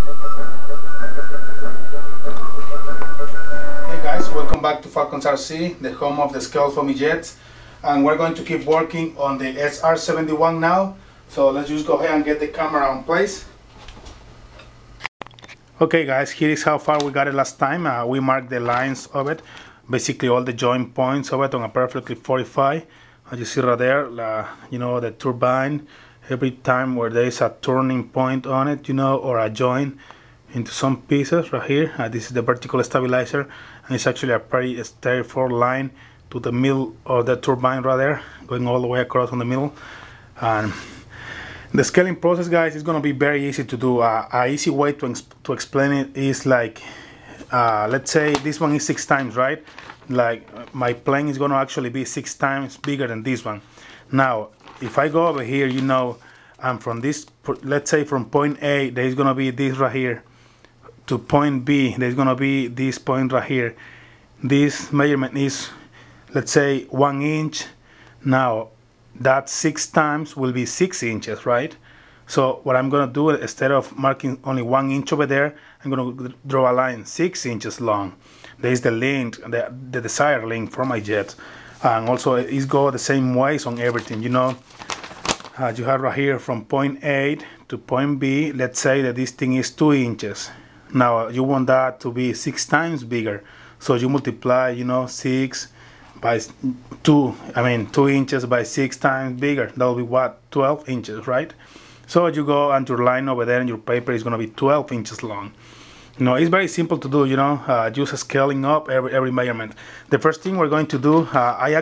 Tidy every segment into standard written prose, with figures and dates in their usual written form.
Hey guys, welcome back to Falcon's RC, the home of the scale foamy jets, and we're going to keep working on the SR71 now. So let's just go ahead and get the camera on place. Okay guys, here is how far we got it last time. We marked the lines of it, basically all the joint points of it on a perfectly 45. As you see right there, you know, the turbine, every time where there is a turning point on it, you know, or a joint into some pieces right here. This is the vertical stabilizer, and it's actually a pretty straightforward line to the middle of the turbine right there, going all the way across on the middle. And the scaling process, guys, is going to be very easy to do. An easy way to explain it is like, let's say this one is 6 times, right? Like my plane is going to actually be 6 times bigger than this one. Now, if I go over here, you know, and from this, let's say from point A, there's going to be this right here, to point B, there's going to be this point right here. This measurement is, let's say, 1 inch. Now, that 6 times will be 6 inches, right? So what I'm going to do, instead of marking only 1 inch over there, I'm going to draw a line 6 inches long. There is the length, the desired length for my jet. And also it's go the same ways on everything, you know. You have right here from point A to point B. Let's say that this thing is 2 inches. Now you want that to be 6 times bigger. So you multiply, you know, 6 by 2, 2 inches by 6 times bigger. That will be what? 12 inches, right? So you go and your line over there and your paper is going to be 12 inches long. You know, it's very simple to do, you know, just scaling up every measurement. The first thing we're going to do, I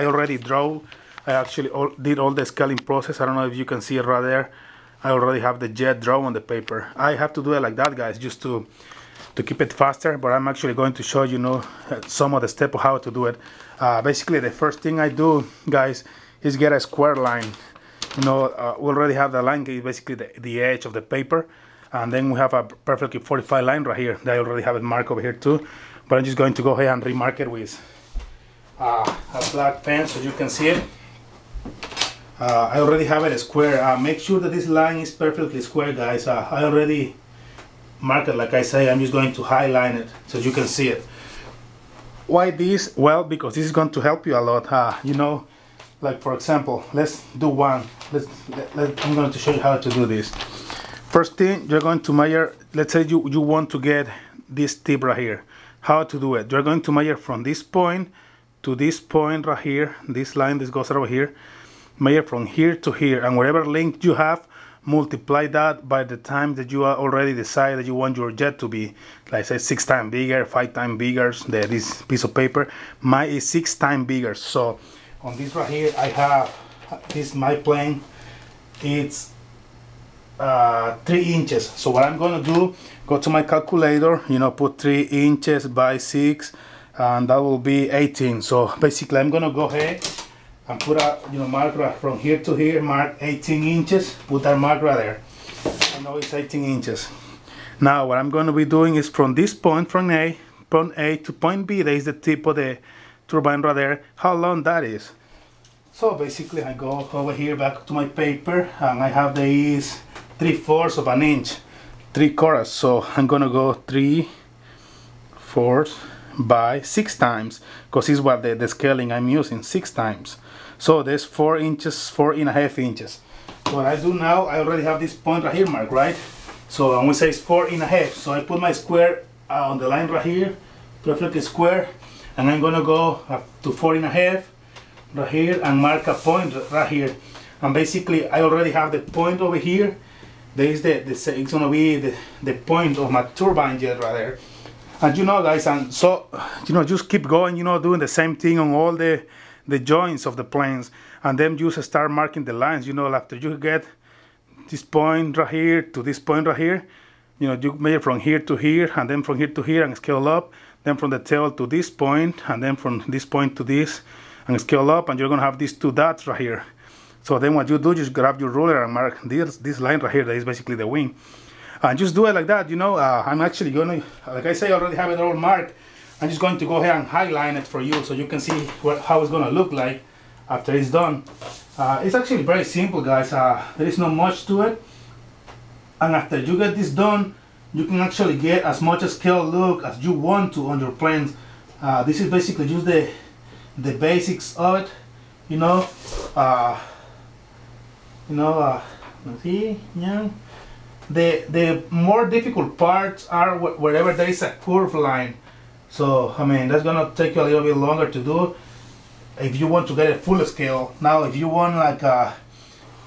already did all the scaling process. I don't know if you can see it right there. I already have the jet drawn on the paper. I have to do it like that, guys, just to keep it faster, but I'm actually going to show you know some of the steps of how to do it. Basically, the first thing I do, guys, is get a square line. You know, we already have the line, basically the edge of the paper, and then we have a perfectly 45 line right here. I already have it marked over here too, but I'm just going to go ahead and remark it with a black pen so you can see it. I already have it square. Make sure that this line is perfectly square, guys. I already mark it, like I say. I'm just going to highlight it so you can see it. Why this? Well, because this is going to help you a lot. You know, like for example, let's do one. I'm going to show you how to do this. First thing, you're going to measure. Let's say you want to get this tip right here. How to do it? You're going to measure from this point to this point right here. This line, this goes over here. Measure from here to here, and whatever length you have, multiply that by the time that you already decide that you want your jet to be. Like I said, 6 times bigger, 5 times bigger. This piece of paper, mine is 6 times bigger. So on this right here, I have this my plane. It's 3 inches. So what I'm gonna do, go to my calculator, you know, put 3 inches by 6, and that will be 18. So basically, I'm gonna go ahead and put a mark right from here to here, mark 18 inches, put that mark right there. I know it's 18 inches. Now what I'm going to be doing is from this point, from A to point B, there is the tip of the turbine right there, how long that is. So basically I go over here back to my paper, and I have these 3/4 of an inch, 3/4. So I'm going to go 3/4 by 6 times, because this is what the scaling I'm using, 6 times. So there's 4 inches, 4.5 inches. So what I do now, I already have this point right here marked, right? So I'm gonna say it's 4.5. So I put my square on the line right here, perfectly square, and I'm gonna go up to 4.5 right here and mark a point right here. And basically, I already have the point over here. There is it's gonna be the point of my turbine jet right there. And you know, guys, and so you know, just keep going, you know, doing the same thing on all the joints of the planes, and then just start marking the lines. You know, after you get this point right here to this point right here, you know, you measure from here to here, and then from here to here and scale up, then from the tail to this point, and then from this point to this and scale up, and you're gonna have these 2 dots right here. So then what you do, just grab your ruler and mark this line right here. That is basically the wing, and just do it like that. You know, I'm actually gonna, like I say, I already have it all marked. I'm just going to go ahead and highlight it for you so you can see how it's gonna look like after it's done. It's actually very simple, guys. There is not much to it, and after you get this done, you can actually get as much a scale look as you want to on your planes. This is basically just the basics of it, you know. Let's see, yeah. The more difficult parts are wherever there is a curve line. So I mean, that's gonna take you a little bit longer to do if you want to get a full scale. Now if you want like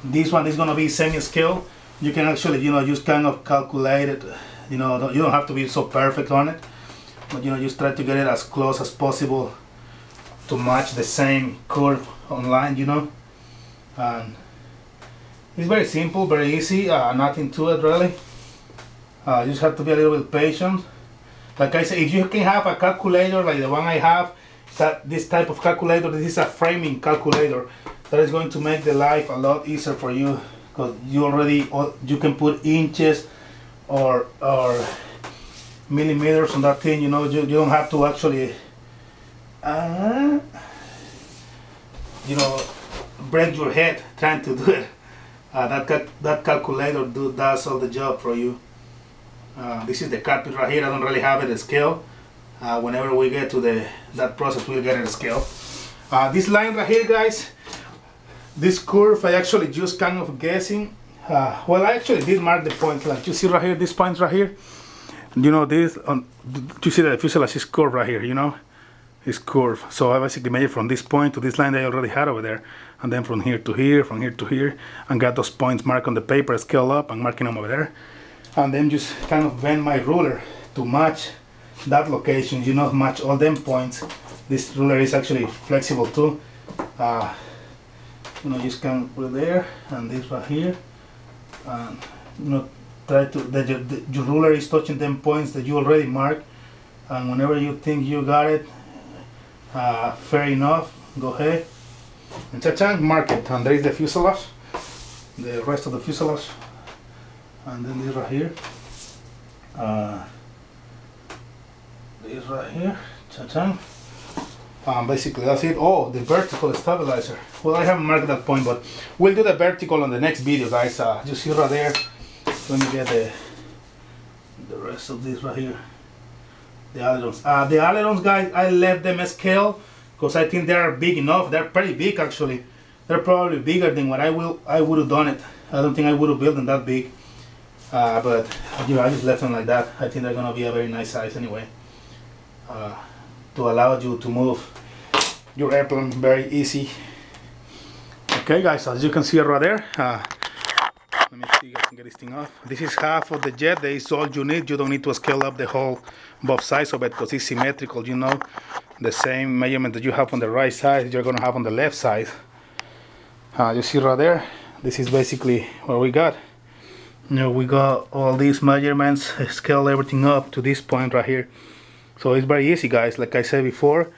this one is gonna be semi-scale, you can actually, you know, just kind of calculate it. You know, you don't have to be so perfect on it, but you know, just try to get it as close as possible to match the same curve online, you know. And it's very simple, very easy, nothing to it really. You just have to be a little bit patient. Like I said, if you can have a calculator like the one I have, this type of calculator, this is a framing calculator, that is going to make the life a lot easier for you, because you can put inches or millimeters on that thing. You know, you don't have to actually you know, break your head trying to do it. That calculator does all the job for you. This is the carpet right here. I don't really have it at scale. Whenever we get to that process, we'll get it at scale. This line right here, guys, this curve, I actually just kind of guessing. Well, I actually did mark the points. Like you see right here, these points right here. You know, you see that the fuselage is curved right here, you know? It's curved. So I basically made it from this point to this line that I already had over there. And then from here to here, from here to here, and got those points marked on the paper, scale up, and marking them over there. And then just kind of bend my ruler to match that location, you know, match all them points. This ruler is actually flexible too. You know, just can put it there, and this right here. And you know, try to, your ruler is touching them points that you already marked. And whenever you think you got it, fair enough, go ahead and cha-chang, mark it. And there is the fuselage, the rest of the fuselage, and then this right here, this right here, cha-chang. Basically that's it. Oh, the vertical stabilizer. Well, I haven't marked that point, but we'll do the vertical on the next video, guys. Just see right there. Let me get the rest of this right here. The ailerons. The ailerons, guys, I left them scale because I think they are big enough. They're pretty big, actually. They're probably bigger than what I would have done it. I don't think I would have built them that big. But you know, I just left them like that. I think they're gonna be a very nice size anyway, to allow you to move your airplane very easy. Okay, guys, as you can see right there. Let me see if I can get this thing off. This is half of the jet. That is all you need. You don't need to scale up the whole both sides of it because it's symmetrical. You know, the same measurement that you have on the right side, you're gonna have on the left side. You see right there. This is basically what we got. You know, we got all these measurements, scale everything up to this point right here. So it's very easy, guys. Like I said before,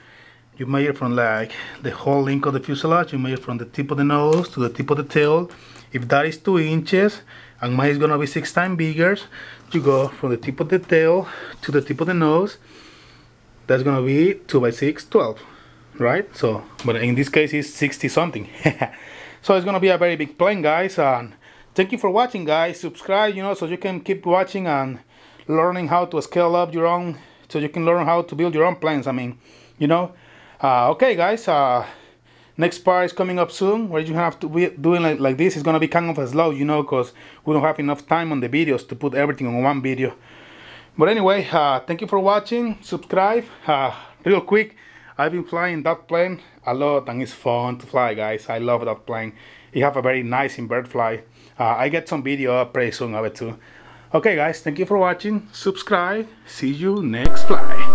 you measure from like the whole length of the fuselage. You measure from the tip of the nose to the tip of the tail. If that is 2 inches and mine is gonna be 6 times bigger, you go from the tip of the tail to the tip of the nose. That's gonna be 2 by 6, 12, right? So, but in this case it's 60 something. So it's gonna be a very big plane, guys. And thank you for watching, guys. Subscribe, you know, so you can keep watching and learning how to scale up your own, so you can learn how to build your own planes. I mean, you know. Okay, guys. Next part is coming up soon, where you have to be doing like this. It's gonna be kind of a slow, you know, because we don't have enough time on the videos to put everything on one video. But anyway, thank you for watching. Subscribe. Real quick, I've been flying that plane a lot, and it's fun to fly, guys. I love that plane. It have a very nice invert fly. I get some video up pretty soon of it too. Okay, guys, thank you for watching. Subscribe. See you next fly.